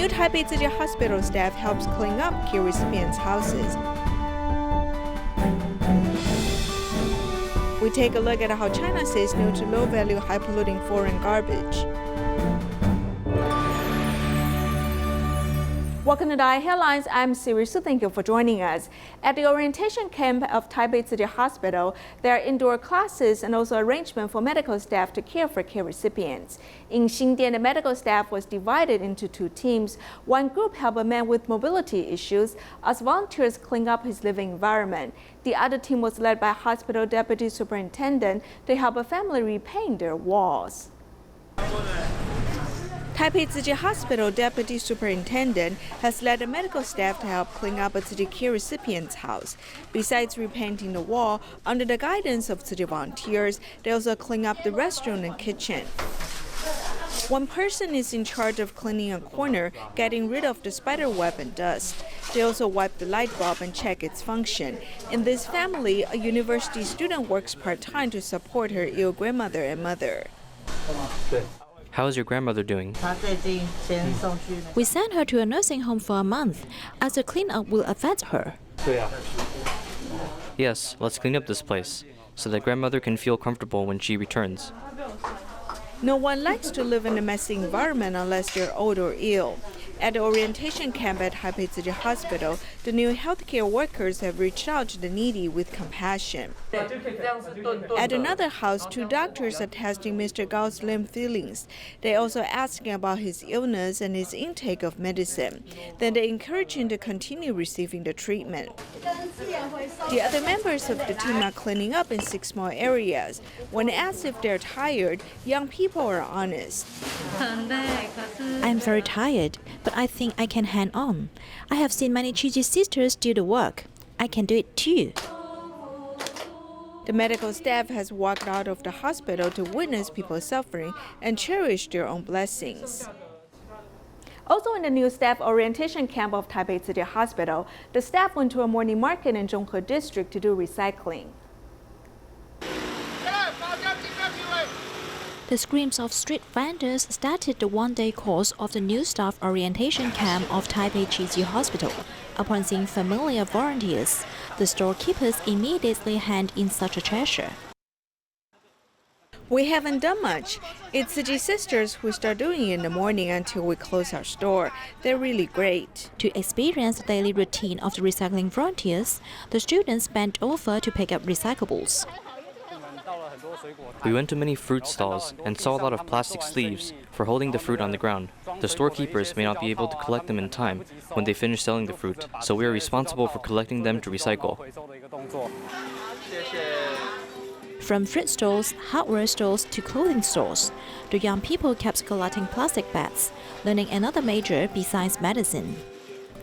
new Taipei Tzu Chi Hospital staff helps clean up care recipients' houses. We take a look at how China says no to low-value, high-polluting foreign garbage. Welcome to DaAi Headlines. I'm Siri Su. Thank you for joining us. At the orientation camp of Taipei Tzu Chi Hospital, there are indoor classes and also arrangement for medical staff to care for care recipients. In Xindian, the medical staff was divided into two teams. One group helped a man with mobility issues as volunteers clean up his living environment. The other team was led by hospital deputy superintendent to help a family repaint their walls. Taipei Tzu Chi Hospital Deputy Superintendent has led the medical staff to help clean up a Tzu Chi care recipient's house. Besides repainting the wall, under the guidance of Tzu Chi volunteers, they also clean up the restroom and kitchen. One person is in charge of cleaning a corner, getting rid of the spider web and dust. They also wipe the light bulb and check its function. In this family, a university student works part-time to support her ill grandmother and mother. How is your grandmother doing? We sent her to a nursing home for a month, as the cleanup will affect her. Yes, let's clean up this place, so that grandmother can feel comfortable when she returns. No one likes to live in a messy environment unless they're old or ill. At the orientation camp at Taipei Tzu Chi Hospital, the new healthcare workers have reached out to the needy with compassion. At another house, two doctors are testing Mr. Gao's limb feelings. They're also asking about his illness and his intake of medicine. Then they encourage him to continue receiving the treatment. The other members of the team are cleaning up in 6 small areas. When asked if they're tired, young people are honest. I'm very tired, but I think I can hang on. I have seen many Tzu Chi sisters do the work. I can do it too. The medical staff has walked out of the hospital to witness people suffering and cherish their own blessings. Also in the new staff orientation camp of Taipei Tzu Chi Hospital, the staff went to a morning market in Zhonghe District to do recycling. The screams of street vendors started the one-day course of the new staff orientation camp of Taipei Tzu Chi Hospital. Upon seeing familiar volunteers, the storekeepers immediately hand in such a treasure. We haven't done much. It's Tzu Chi sisters who start doing it in the morning until we close our store. They're really great. To experience the daily routine of the recycling volunteers, the students bent over to pick up recyclables. We went to many fruit stalls and saw a lot of plastic sleeves for holding the fruit on the ground. The storekeepers may not be able to collect them in time when they finish selling the fruit, so we are responsible for collecting them to recycle. From fruit stores, hardware stores to clothing stores, the young people kept collecting plastic bags, learning another major besides medicine.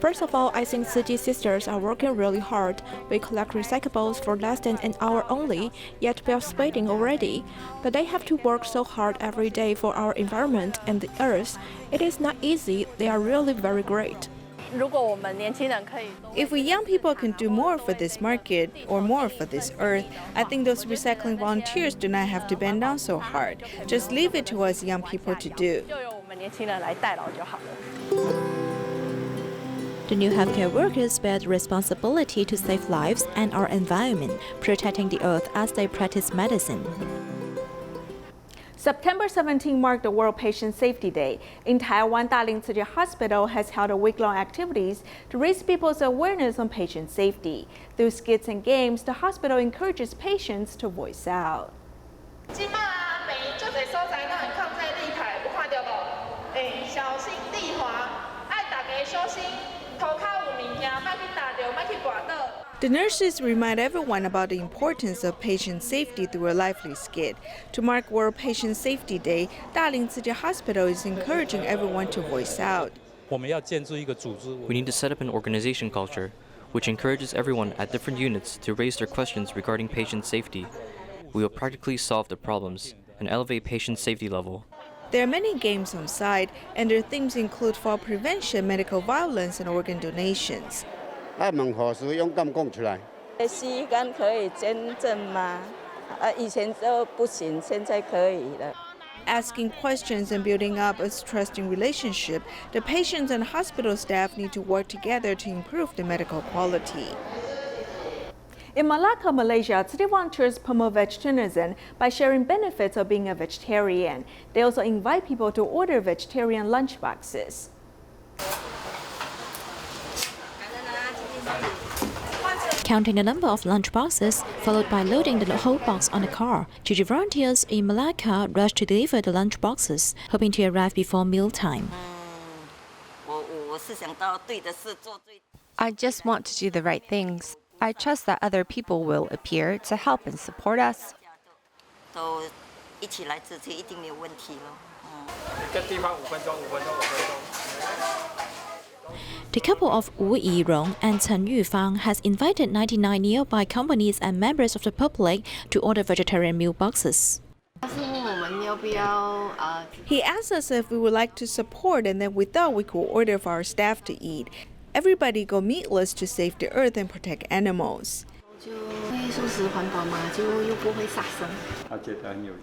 First of all, I think Tzu Chi sisters are working really hard. We collect recyclables for less than an hour only, yet we are sweating already. But they have to work so hard every day for our environment and the earth. It is not easy. They are really very great. If we young people can do more for this market or more for this earth, I think those recycling volunteers do not have to bend down so hard. Just leave it to us young people to do. The new healthcare workers bear the responsibility to save lives and our environment, protecting the earth as they practice medicine. September 17 marked the World Patient Safety Day. In Taiwan, Dalin Tzu Chi Hospital has held week-long activities to raise people's awareness on patient safety. Through skits and games, the hospital encourages patients to voice out. The nurses remind everyone about the importance of patient safety through a lively skit. To mark World Patient Safety Day, Dalin Tzu Chi Hospital is encouraging everyone to voice out. We need to set up an organization culture which encourages everyone at different units to raise their questions regarding patient safety. We will practically solve the problems and elevate patient safety level. There are many games on site, and their themes include fall prevention, medical violence, and organ donations. Asking questions and building up a trusting relationship, the patients and hospital staff need to work together to improve the medical quality. In Malacca, Malaysia, city volunteers promote vegetarianism by sharing benefits of being a vegetarian. They also invite people to order vegetarian lunch boxes. Counting the number of lunch boxes, followed by loading the whole box on a car, Chi Chi volunteers in Malacca rush to deliver the lunch boxes, hoping to arrive before mealtime. I just want to do the right things. I trust that other people will appear to help and support us. The couple of Wu Yirong and Chen Yufang has invited 99 nearby companies and members of the public to order vegetarian meal boxes. He asked us if we would like to support, and then we thought we could order for our staff to eat. Everybody go meatless to save the earth and protect animals.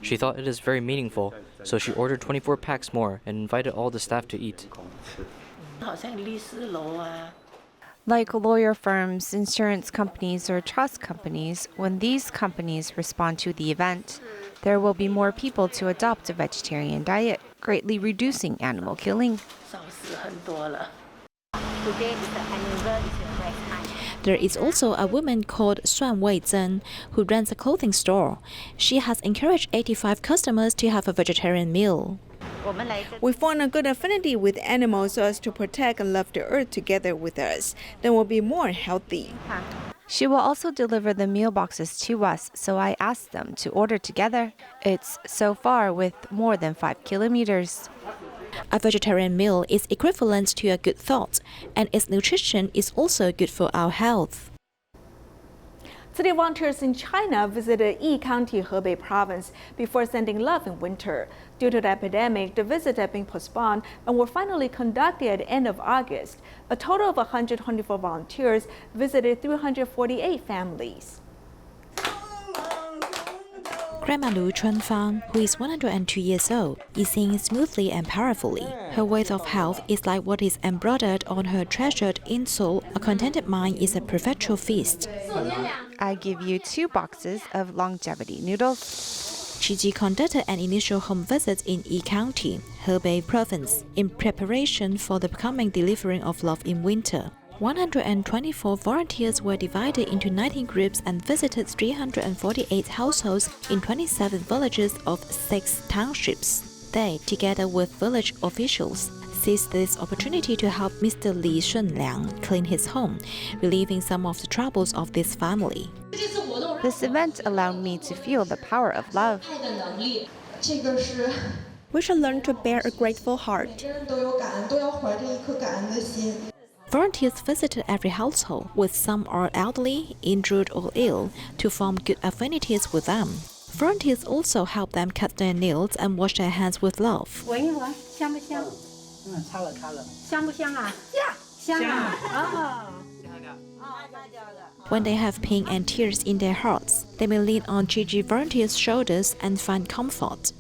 She thought it is very meaningful, so she ordered 24 packs more and invited all the staff to eat. Like lawyer firms, insurance companies, or trust companies, when these companies respond to the event, there will be more people to adopt a vegetarian diet, greatly reducing animal killing. There is also a woman called Suan Wei Zhen who runs a clothing store. She has encouraged 85 customers to have a vegetarian meal. We form a good affinity with animals so as to protect and love the earth together with us. Then we'll be more healthy. She will also deliver the meal boxes to us, so I asked them to order together. It's so far with more than 5 kilometers. A vegetarian meal is equivalent to a good thought, and its nutrition is also good for our health. City volunteers in China visited Yi County, Hebei province, before sending love in winter. Due to the epidemic, the visit had been postponed and were finally conducted at the end of August. A total of 124 volunteers visited 348 families. Grandma Lu Chunfang, who is 102 years old, is singing smoothly and powerfully. Her wealth of health is like what is embroidered on her treasured insole. A contented mind is a perpetual feast. I give you 2 boxes of longevity noodles. Chi Chi conducted an initial home visit in Yi County, Hebei province, in preparation for the coming delivering of love in winter. 124 volunteers were divided into 19 groups and visited 348 households in 27 villages of 6 townships. They, together with village officials, seized this opportunity to help Mr. Li Shunliang clean his home, relieving some of the troubles of this family. This event allowed me to feel the power of love. We should learn to bear a grateful heart. Volunteers visited every household, with some are elderly, injured or ill, to form good affinities with them. Volunteers also help them cut their nails and wash their hands with love. When they have pain and tears in their hearts, they may lean on Chi Chi volunteers' shoulders and find comfort.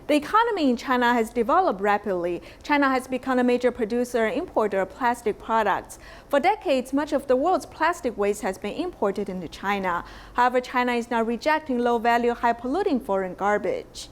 The economy in China has developed rapidly. China has become a major producer and importer of plastic products. For decades, much of the world's plastic waste has been imported into China. However, China is now rejecting low-value, high-polluting foreign garbage.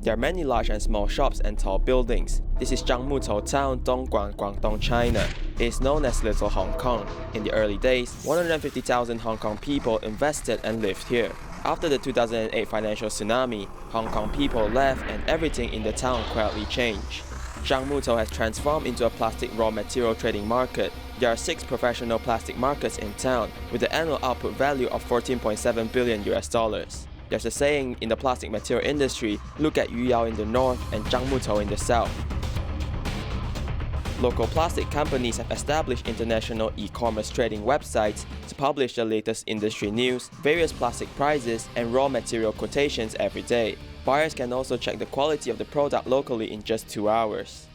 There are many large and small shops and tall buildings. This is Zhangmutou Town, Dongguan, Guangdong, China. It is known as Little Hong Kong. In the early days, 150,000 Hong Kong people invested and lived here. After the 2008 financial tsunami, Hong Kong people left and everything in the town quietly changed. Zhangmutou has transformed into a plastic raw material trading market. There are 6 professional plastic markets in town with an annual output value of $14.7 billion. There's a saying in the plastic material industry, look at Yuyao in the north and Zhangmutou in the south. Local plastic companies have established international e-commerce trading websites to publish the latest industry news, various plastic prices, and raw material quotations every day. Buyers can also check the quality of the product locally in just 2 hours.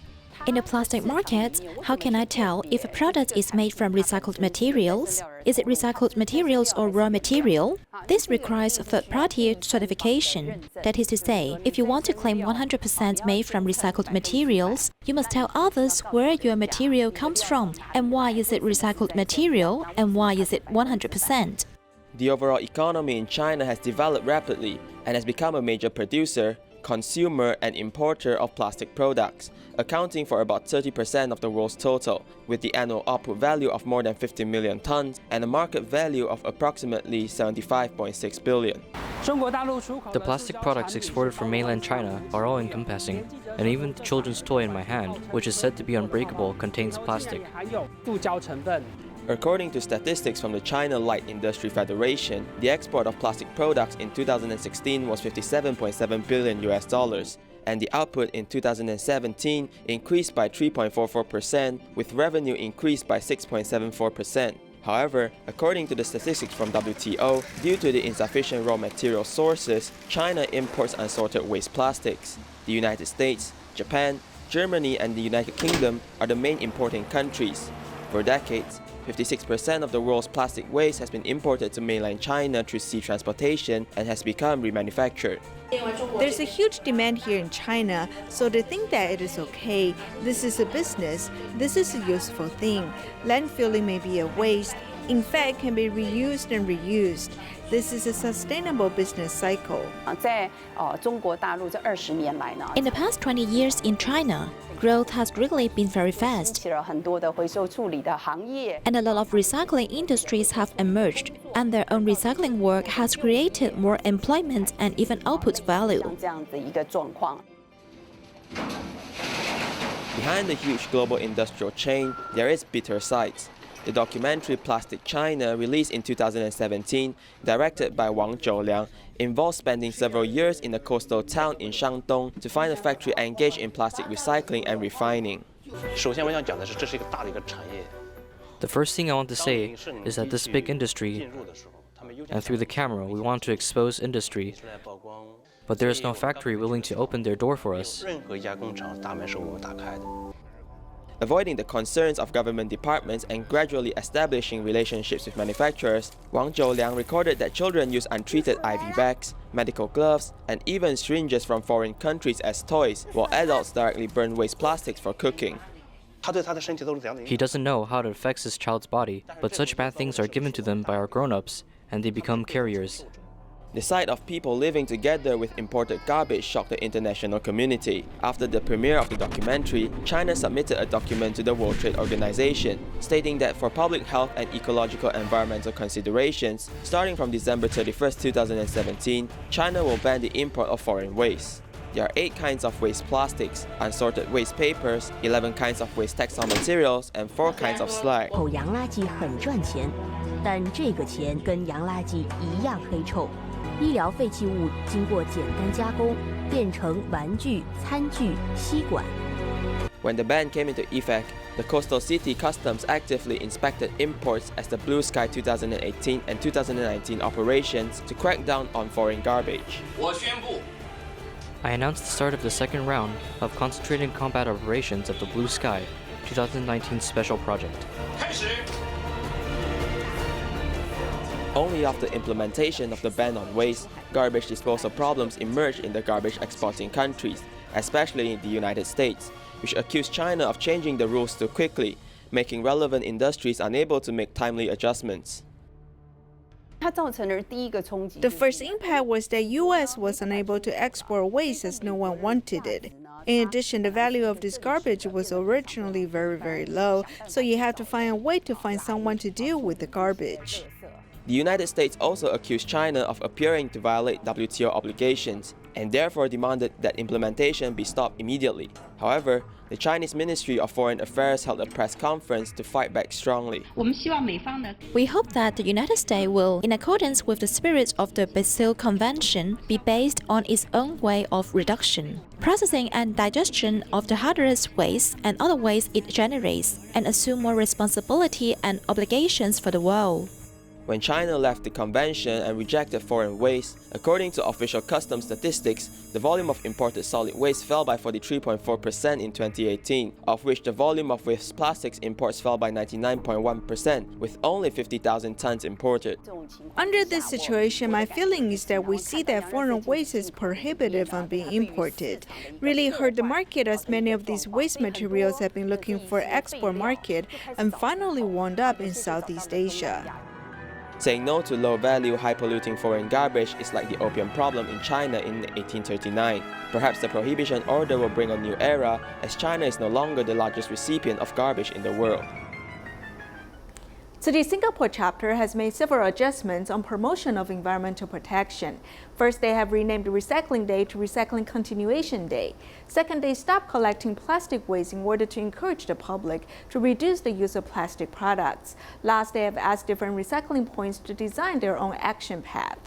In the plastic market, how can I tell if a product is made from recycled materials? Is it recycled materials or raw material? This requires third-party certification. That is to say, if you want to claim 100% made from recycled materials, you must tell others where your material comes from and why is it recycled material and why is it 100%. The overall economy in China has developed rapidly and has become a major producer, consumer, and importer of plastic products, accounting for about 30% of the world's total, with the annual output value of more than 50 million tons and a market value of approximately 75.6 billion. The plastic products exported from mainland China are all encompassing, and even the children's toy in my hand, which is said to be unbreakable, contains plastic. According to statistics from the China Light Industry Federation, the export of plastic products in 2016 was $57.7 billion, and the output in 2017 increased by 3.44%, with revenue increased by 6.74%. However, according to the statistics from WTO, due to the insufficient raw material sources, China imports unsorted waste plastics. The United States, Japan, Germany, and the United Kingdom are the main importing countries. For decades, 56% of the world's plastic waste has been imported to mainland China through sea transportation and has become remanufactured. There's a huge demand here in China, so to think that it is okay, this is a business, this is a useful thing. Landfilling may be a waste, in fact can be reused and reused. This is a sustainable business cycle. In the past 20 years in China, growth has really been very fast. And a lot of recycling industries have emerged, and their own recycling work has created more employment and even output value. Behind the huge global industrial chain, there is bitter sides. The documentary Plastic China, released in 2017, directed by Wang Zhouliang, involves spending several years in a coastal town in Shandong to find a factory engaged in plastic recycling and refining. The first thing I want to say is that this big industry, and through the camera we want to expose industry, but there is no factory willing to open their door for us. Avoiding the concerns of government departments and gradually establishing relationships with manufacturers, Wang Zhouliang recorded that children use untreated IV bags, medical gloves, and even syringes from foreign countries as toys, while adults directly burn waste plastics for cooking. He doesn't know how it affects his child's body, but such bad things are given to them by our grown-ups, and they become carriers. The sight of people living together with imported garbage shocked the international community. After the premiere of the documentary, China submitted a document to the World Trade Organization, stating that for public health and ecological environmental considerations, starting from December 31, 2017, China will ban the import of foreign waste. There are 8 kinds of waste plastics, unsorted waste papers, 11 kinds of waste textile materials, and 4 kinds of slag. 口洋垃圾很赚钱，但这个钱跟洋垃圾一样黑臭。医疗废弃物经过简单加工，变成玩具、餐具、吸管。When the ban came into effect, the coastal city customs actively inspected imports as the Blue Sky 2018 and 2019 operations to crack down on foreign garbage. I announced the start of the second round of concentrated combat operations of the Blue Sky 2019 special project. Only after implementation of the ban on waste, garbage disposal problems emerged in the garbage exporting countries, especially in the United States, which accused China of changing the rules too quickly, making relevant industries unable to make timely adjustments. The first impact was that US was unable to export waste as no one wanted it. In addition, the value of this garbage was originally very low, so you had to find a way to find someone to deal with the garbage. The United States also accused China of appearing to violate WTO obligations and therefore demanded that implementation be stopped immediately. However, The Chinese Ministry of Foreign Affairs held a press conference to fight back strongly. We hope that the United States will, in accordance with the spirit of the Basel Convention, be based on its own way of reduction, processing and digestion of the hazardous waste and other waste it generates, and assume more responsibility and obligations for the world. When China left the convention and rejected foreign waste, according to official customs statistics, the volume of imported solid waste fell by 43.4% in 2018, of which the volume of waste plastics imports fell by 99.1%, with only 50,000 tons imported. Under this situation, my feeling is that we see that foreign waste is prohibitive on being imported. Really hurt the market, as many of these waste materials have been looking for export market and finally wound up in Southeast Asia. Saying no to low-value, high-polluting foreign garbage is like the opium problem in China in 1839. Perhaps the prohibition order will bring a new era, as China is no longer the largest recipient of garbage in the world. So the Singapore chapter has made several adjustments on promotion of environmental protection. First, they have renamed Recycling Day to Recycling Continuation Day. Second, they stopped collecting plastic waste in order to encourage the public to reduce the use of plastic products. Last, they have asked different recycling points to design their own action path.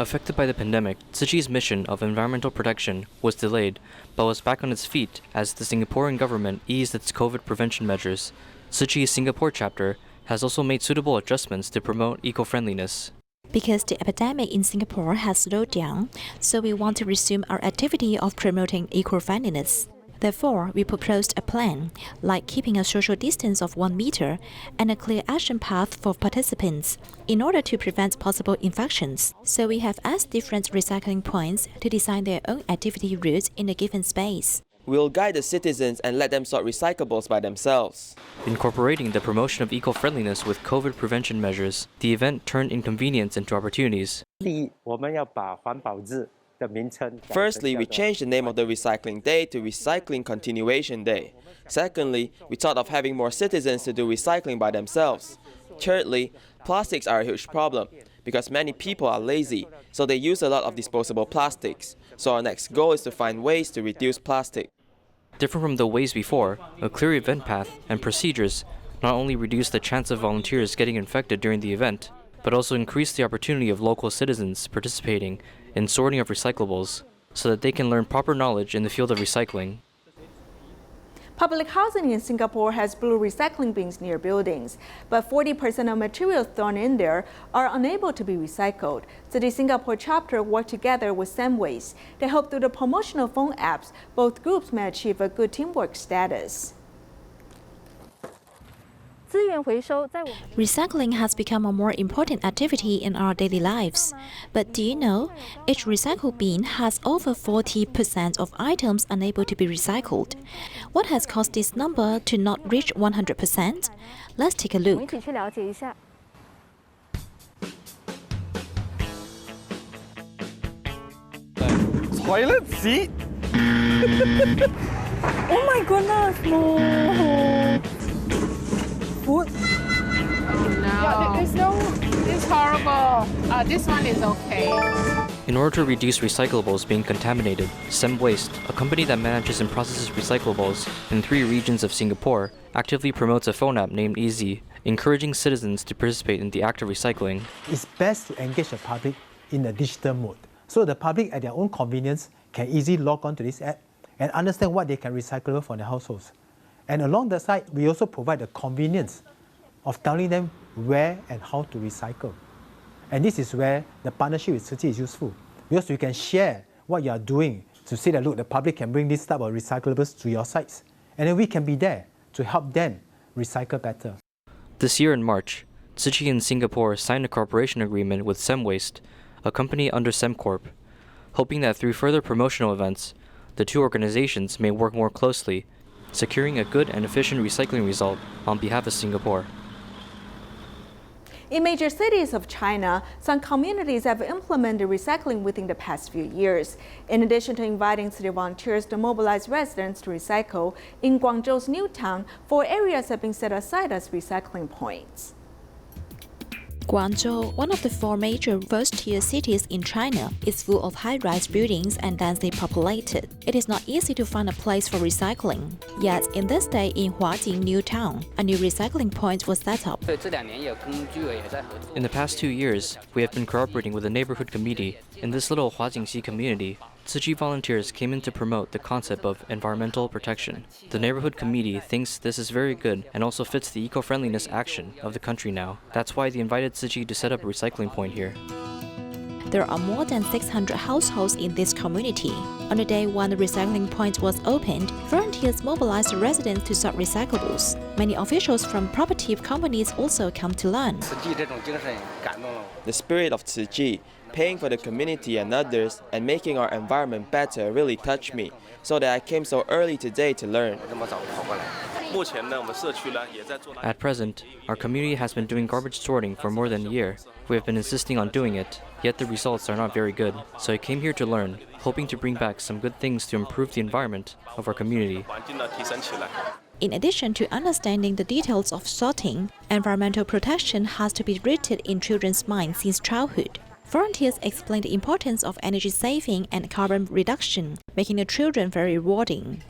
Affected by the pandemic, Tzu Chi's mission of environmental protection was delayed, but was back on its feet as the Singaporean government eased its COVID prevention measures. Tzu Chi's Singapore chapter has also made suitable adjustments to promote eco-friendliness. Because the epidemic in Singapore has slowed down, so we want to resume our activity of promoting eco-friendliness. Therefore, we proposed a plan, like keeping a social distance of 1 meter and a clear action path for participants, in order to prevent possible infections. So we have asked different recycling points to design their own activity routes in a given space. We will guide the citizens and let them sort recyclables by themselves. Incorporating the promotion of eco-friendliness with COVID prevention measures, the event turned inconvenience into opportunities. Firstly, we changed the name of the Recycling Day to Recycling Continuation Day. Secondly, we thought of having more citizens to do recycling by themselves. Thirdly, plastics are a huge problem because many people are lazy, so they use a lot of disposable plastics. So our next goal is to find ways to reduce plastic. Different from the ways before, a clear event path and procedures not only reduce the chance of volunteers getting infected during the event, but also increase the opportunity of local citizens participating in sorting of recyclables so that they can learn proper knowledge in the field of recycling. Public housing in Singapore has blue recycling bins near buildings, but 40% of materials thrown in there are unable to be recycled. So the Singapore chapter worked together with Samwaste. They hope through the promotional phone apps, both groups may achieve a good teamwork status. Recycling has become a more important activity in our daily lives. But do you know, each recycle bin has over 40% of items unable to be recycled. What has caused this number to not reach 100%? Let's take a look. Toilet seat? Oh my goodness, no! Food? No. Yeah, there's no, it's horrible. This one is okay. In order to reduce recyclables being contaminated, Samwaste, a company that manages and processes recyclables in 3 regions of Singapore, actively promotes a phone app named Easy, encouraging citizens to participate in the act of recycling. It's best to engage the public in a digital mode, so the public at their own convenience can easily log on to this app and understand what they can recycle for their households. And along the side, we also provide the convenience of telling them where and how to recycle. And this is where the partnership with Tzu Chi is useful, because you can share what you are doing to say that, look, the public can bring this type of recyclables to your sites, and then we can be there to help them recycle better. This year in March, Tzu Chi in Singapore signed a cooperation agreement with Samwaste, a company under Semcorp, hoping that through further promotional events, the 2 organizations may work more closely, securing a good and efficient recycling result on behalf of Singapore. In major cities of China, some communities have implemented recycling within the past few years. In addition to inviting city volunteers to mobilize residents to recycle, in Guangzhou's New Town, 4 areas have been set aside as recycling points. Guangzhou, one of the 4 major first-tier cities in China, is full of high-rise buildings and densely populated. It is not easy to find a place for recycling. Yet, in this day in Huajing New Town, a new recycling point was set up. In the past 2 years, we have been cooperating with the neighborhood committee. In this little Huajingxi community, Tzu Chi volunteers came in to promote the concept of environmental protection. The neighborhood committee thinks this is very good and also fits the eco-friendliness action of the country now. That's why they invited Tzu Chi to set up a recycling point here. There are more than 600 households in this community. On the day when the recycling point was opened, volunteers mobilized residents to sort recyclables. Many officials from property companies also come to learn. The spirit of Tzu Chi, paying for the community and others, and making our environment better really touched me, so that I came so early today to learn. At present, our community has been doing garbage sorting for more than a year. We have been insisting on doing it, yet the results are not very good. So I came here to learn, hoping to bring back some good things to improve the environment of our community. In addition to understanding the details of sorting, environmental protection has to be rooted in children's minds since childhood. Volunteers explain the importance of energy saving and carbon reduction, making the children very rewarding.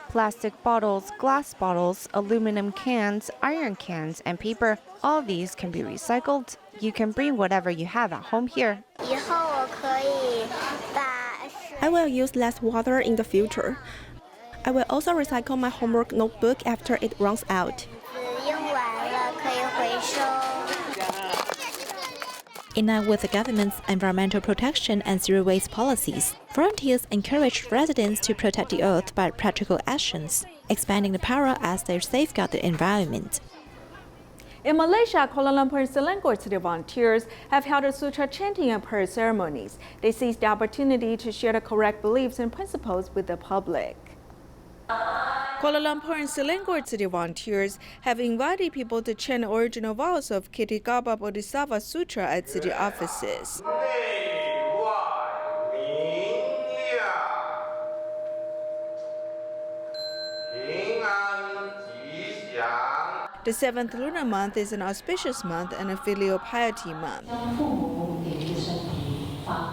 Plastic bottles, glass bottles, aluminum cans, iron cans, and paper, all these can be recycled. You can bring whatever you have at home here. I will use less water in the future. I will also recycle my homework notebook after it runs out. In line with the government's environmental protection and zero-waste policies, volunteers encourage residents to protect the earth by practical actions, expanding the power as they safeguard the environment. In Malaysia, Kuala Lumpur and Selangor city volunteers have held a sutra chanting and prayer ceremonies. They seized the opportunity to share the correct beliefs and principles with the public. Kuala Lumpur and Selangor city volunteers have invited people to chant the original vows of Kitigaba Bodhisattva Sutra at city offices. The 7th lunar month is an auspicious month and a filial piety month.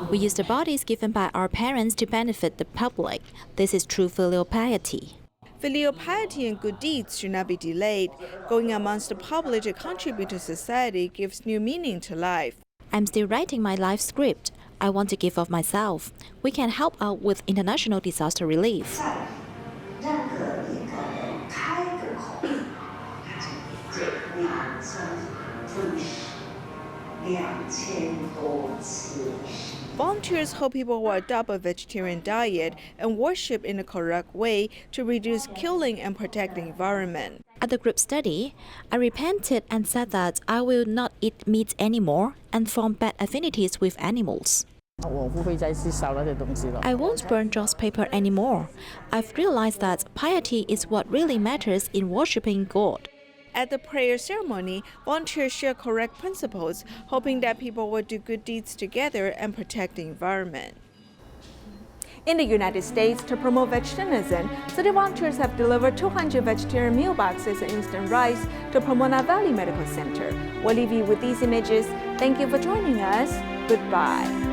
We use the bodies given by our parents to benefit the public. This is true filial piety. Filial piety and good deeds should not be delayed. Going amongst the public to contribute to society gives new meaning to life. I'm still writing my life script. I want to give of myself. We can help out with international disaster relief. Volunteers hope people will adopt a vegetarian diet and worship in the correct way to reduce killing and protect the environment. At the group study, I repented and said that I will not eat meat anymore and form bad affinities with animals. I won't burn joss paper anymore. I've realized that piety is what really matters in worshipping God. At the prayer ceremony, volunteers share correct principles, hoping that people will do good deeds together and protect the environment. In the United States, to promote vegetarianism, city volunteers have delivered 200 vegetarian meal boxes and instant rice to Pomona Valley Medical Center. We'll leave you with these images. Thank you for joining us. Goodbye.